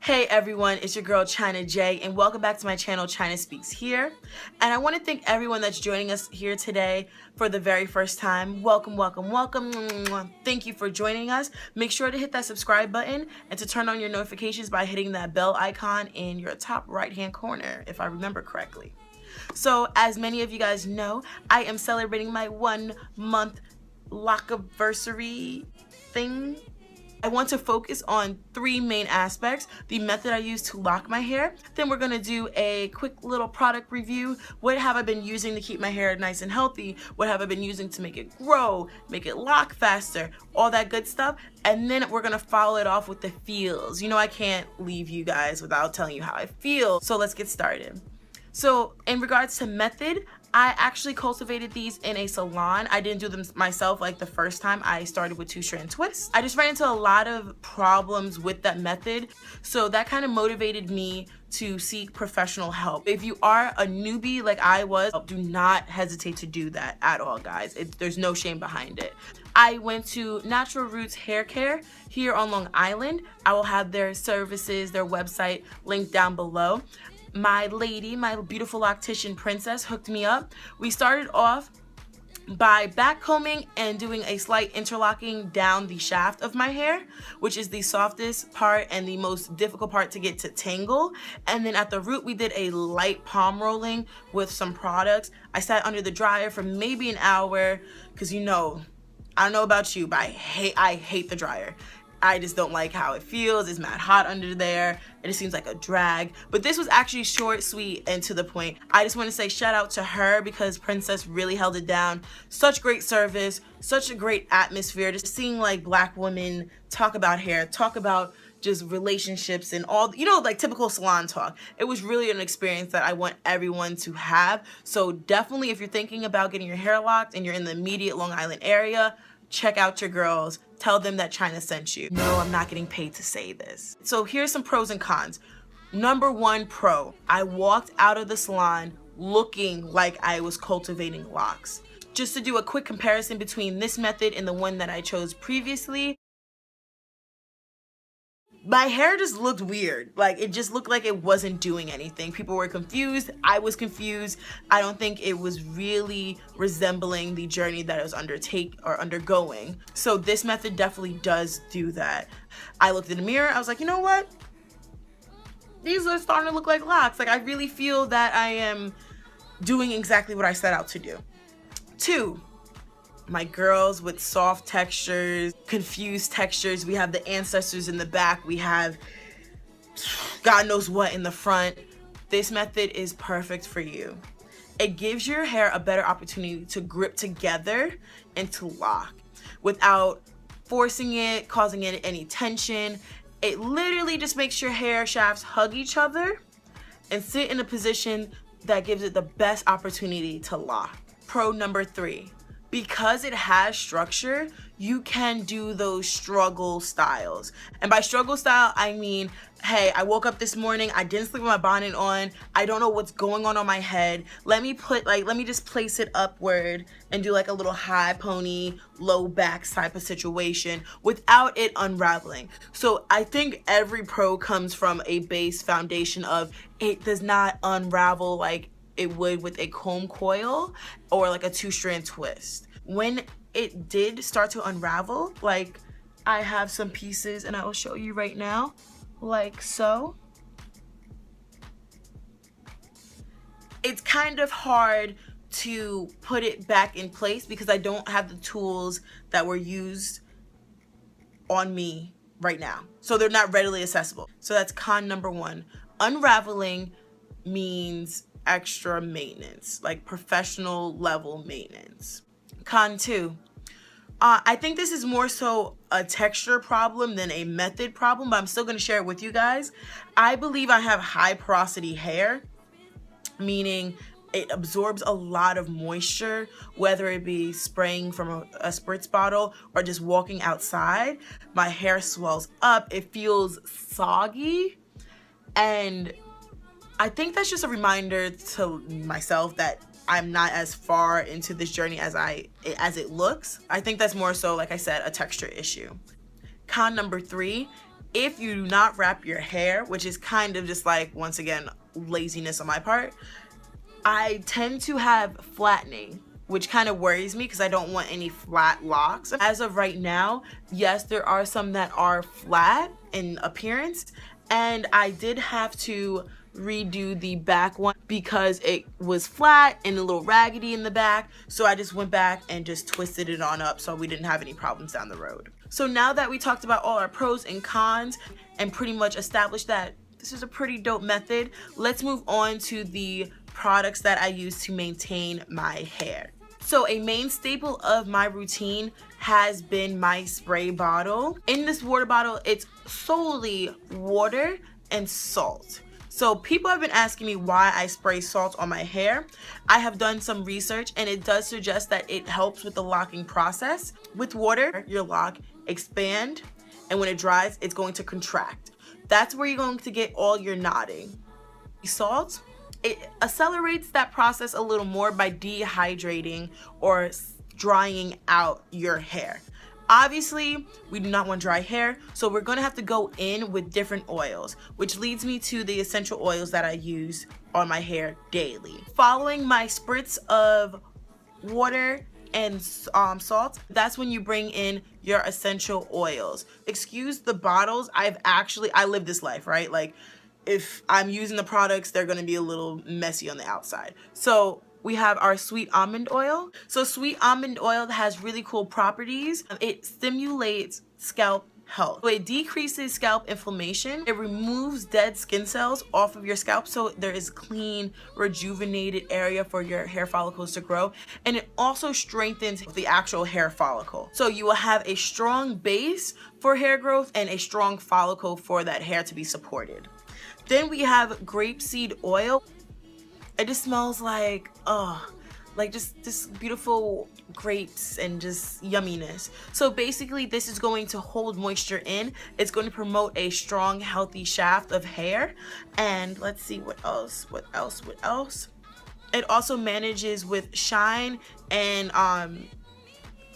Hey everyone, it's your girl China J, and welcome back to my channel China Speaks Here. And I want to thank everyone that's joining us here today for the very first time. Welcome, welcome, welcome. Thank you for joining us. Make sure to hit that subscribe button and to turn on your notifications by hitting that bell icon in your top right hand corner, if I remember correctly. So as many of you guys know, I am celebrating my 1 month lockiversary thing. I want to focus on 3 main aspects: the method I use to lock my hair, then we're gonna do a quick little product review. What have I been using to keep my hair nice and healthy? What have I been using to make it grow, make it lock faster, all that good stuff. And then we're gonna follow it off with the feels. You know I can't leave you guys without telling you how I feel, so let's get started. So in regards to method, I actually cultivated these in a salon. I didn't do them myself like the first time I started with 2-strand twists. I just ran into a lot of problems with that method, so that kind of motivated me to seek professional help. If you are a newbie like I was, do not hesitate to do that at all, guys. There's no shame behind it. I went to Natural Roots Hair Care here on Long Island. I will have their services, their website linked down below. My lady, my beautiful loctician Princess, hooked me up. We started off by backcombing and doing a slight interlocking down the shaft of my hair, which is the softest part and the most difficult part to get to tangle. And then at the root, we did a light palm rolling with some products. I sat under the dryer for maybe an hour because, you know, I don't know about you, but I hate the dryer. I just don't like how it feels. It's mad hot under there. It just seems like a drag. But this was actually short, sweet, and to the point. I just want to say shout out to her because Princess really held it down. Such great service, such a great atmosphere. Just seeing like Black women talk about hair, talk about just relationships and all, you know, like typical salon talk. It was really an experience that I want everyone to have. So definitely if you're thinking about getting your hair locked and you're in the immediate Long Island area, check out your girls. Tell them that China sent you. No, I'm not getting paid to say this. So here's some pros and cons. Number 1 pro, I walked out of the salon looking like I was cultivating locks. Just to do a quick comparison between this method and the one that I chose previously, my hair just looked weird. Like, it just looked like it wasn't doing anything. People were confused. I was confused. I don't think it was really resembling the journey that I was undergoing. So this method definitely does do that. I looked in the mirror. I was like, you know what? These are starting to look like locks. Like, I really feel that I am doing exactly what I set out to do. 2, my girls with soft textures, confused textures. We have the ancestors in the back. We have God knows what in the front. This method is perfect for you. It gives your hair a better opportunity to grip together and to lock without forcing it, causing it any tension. It literally just makes your hair shafts hug each other and sit in a position that gives it the best opportunity to lock. Pro number 3. Because it has structure, you can do those struggle styles. And by struggle style, I mean, hey, I woke up this morning, I didn't sleep with my bonnet on, I don't know what's going on my head. Let me just place it upward and do like a little high pony, low back type of situation without it unraveling. So I think every pro comes from a base foundation of it does not unravel like it would with a comb coil or like a 2-strand twist. When it did start to unravel, like I have some pieces and I will show you right now, like so. It's kind of hard to put it back in place because I don't have the tools that were used on me right now. So they're not readily accessible. So that's con number 1. Unraveling means extra maintenance, like professional level maintenance. Con 2, I think this is more so a texture problem than a method problem, but I'm still going to share it with you guys. I believe I have high porosity hair, meaning it absorbs a lot of moisture, whether it be spraying from a spritz bottle or just walking outside. My hair swells up, it feels soggy, and I think that's just a reminder to myself that I'm not as far into this journey as it looks. I think that's more so, like I said, a texture issue. Con number 3, if you do not wrap your hair, which is kind of just like, once again, laziness on my part, I tend to have flattening, which kind of worries me because I don't want any flat locks. As of right now, yes, there are some that are flat in appearance, and I did have to redo the back one because it was flat and a little raggedy in the back. So I just went back and just twisted it on up so we didn't have any problems down the road. So now that we talked about all our pros and cons and pretty much established that this is a pretty dope method, let's move on to the products that I use to maintain my hair. So a main staple of my routine has been my spray bottle. In this water bottle, it's solely water and salt. So people have been asking me why I spray salt on my hair. I have done some research and it does suggest that it helps with the locking process. With water, your lock expand, and when it dries, it's going to contract. That's where you're going to get all your knotting. Salt, it accelerates that process a little more by dehydrating or drying out your hair. Obviously, we do not want dry hair, so we're gonna have to go in with different oils, which leads me to the essential oils that I use on my hair daily. Following my spritz of water and salt, that's when you bring in your essential oils. Excuse the bottles, I live this life, right? Like, if I'm using the products, they're gonna be a little messy on the outside. So we have our sweet almond oil. So sweet almond oil has really cool properties. It stimulates scalp health. So it decreases scalp inflammation. It removes dead skin cells off of your scalp so there is clean, rejuvenated area for your hair follicles to grow. And it also strengthens the actual hair follicle. So you will have a strong base for hair growth and a strong follicle for that hair to be supported. Then we have grapeseed oil. It just smells like just this beautiful grapes and just yumminess. So basically this is going to hold moisture in. It's going to promote a strong, healthy shaft of hair. And let's see what else. It also manages with shine and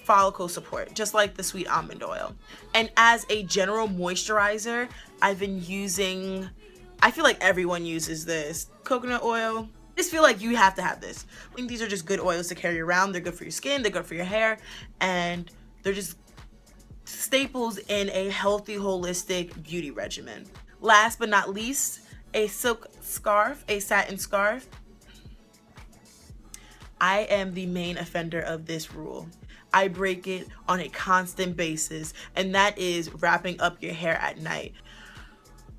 follicle support, just like the sweet almond oil. And as a general moisturizer, I've been using, I feel like everyone uses this, coconut oil. I just feel like you have to have this. I think these are just good oils to carry around. They're good for your skin, they're good for your hair, and they're just staples in a healthy, holistic beauty regimen. Last but not least, a silk scarf, a satin scarf. I am the main offender of this rule. I break it on a constant basis, and that is wrapping up your hair at night.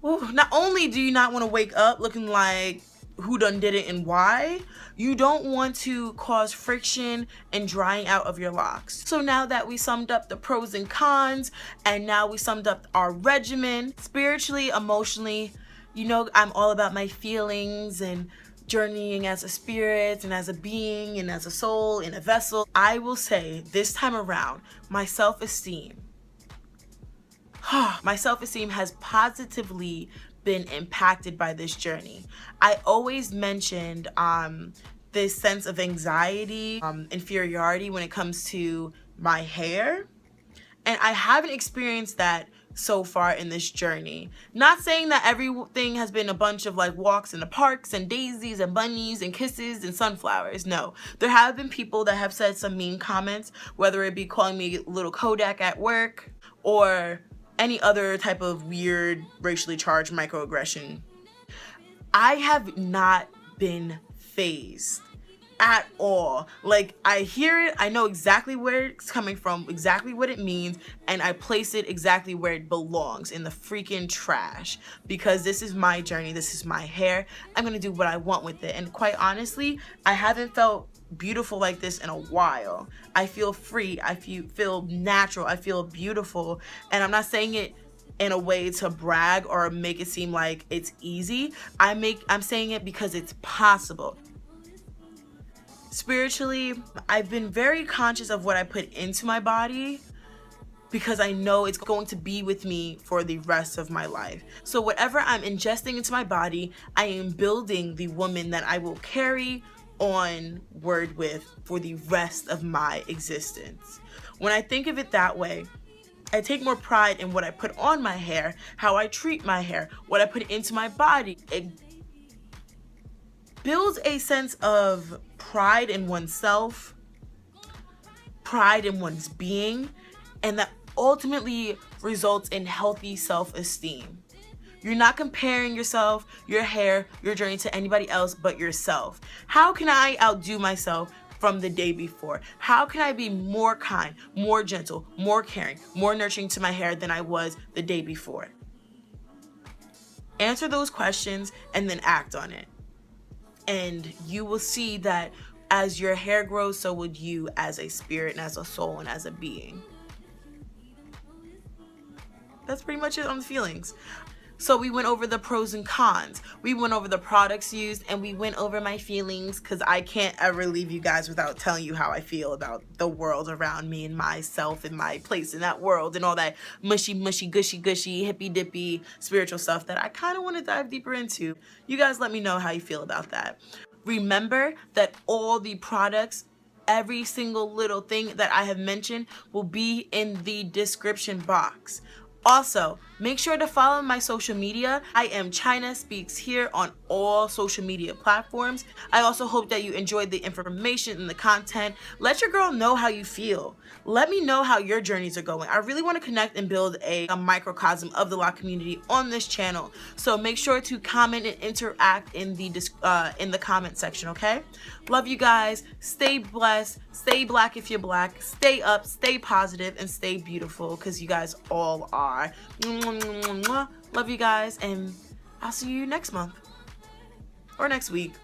Ooh, not only do you not want to wake up looking like who done did it and why, you don't want to cause friction and drying out of your locks. So now that we summed up the pros and cons, and now we summed up our regimen, spiritually, emotionally, you know, I'm all about my feelings and journeying as a spirit and as a being and as a soul in a vessel. I will say this time around, my self-esteem has positively been impacted by this journey. I always mentioned this sense of anxiety, inferiority when it comes to my hair, and I haven't experienced that so far in this journey. Not saying that everything has been a bunch of like walks in the parks and daisies and bunnies and kisses and sunflowers. No, there have been people that have said some mean comments, whether it be calling me little Kodak at work or any other type of weird racially charged microaggression. I have not been fazed at all. Like, I hear it, I know exactly where it's coming from, exactly what it means, and I place it exactly where it belongs, in the freaking trash, because this is my journey, this is my hair. I'm gonna do what I want with it, and quite honestly, I haven't felt beautiful like this in a while. I feel free, I feel natural, I feel beautiful, and I'm not saying it in a way to brag or make it seem like it's easy. I'm saying it because it's possible. Spiritually, I've been very conscious of what I put into my body because I know it's going to be with me for the rest of my life. So whatever I'm ingesting into my body, I am building the woman that I will carry onward with for the rest of my existence. When I think of it that way, I take more pride in what I put on my hair, how I treat my hair, what I put into my body. It builds a sense of pride in oneself, pride in one's being, and that ultimately results in healthy self-esteem. You're not comparing yourself, your hair, your journey to anybody else but yourself. How can I outdo myself from the day before? How can I be more kind, more gentle, more caring, more nurturing to my hair than I was the day before? Answer those questions and then act on it. And you will see that as your hair grows, so would you as a spirit and as a soul and as a being. That's pretty much it on the feelings. So we went over the pros and cons. We went over the products used, and we went over my feelings, because I can't ever leave you guys without telling you how I feel about the world around me and myself and my place in that world and all that mushy, gushy, hippy dippy spiritual stuff that I kind of want to dive deeper into. You guys let me know how you feel about that. Remember that all the products, every single little thing that I have mentioned will be in the description box. Also, make sure to follow my social media. I am China Speaks Here on all social media platforms. I also hope that you enjoyed the information and the content. Let your girl know how you feel. Let me know how your journeys are going. I really want to connect and build a microcosm of the lock community on this channel. So make sure to comment and interact in the comment section, okay? Love you guys. Stay blessed. Stay black if you're black. Stay up, stay positive, and stay beautiful, because you guys all are. Love you guys, and I'll see you next month or next week.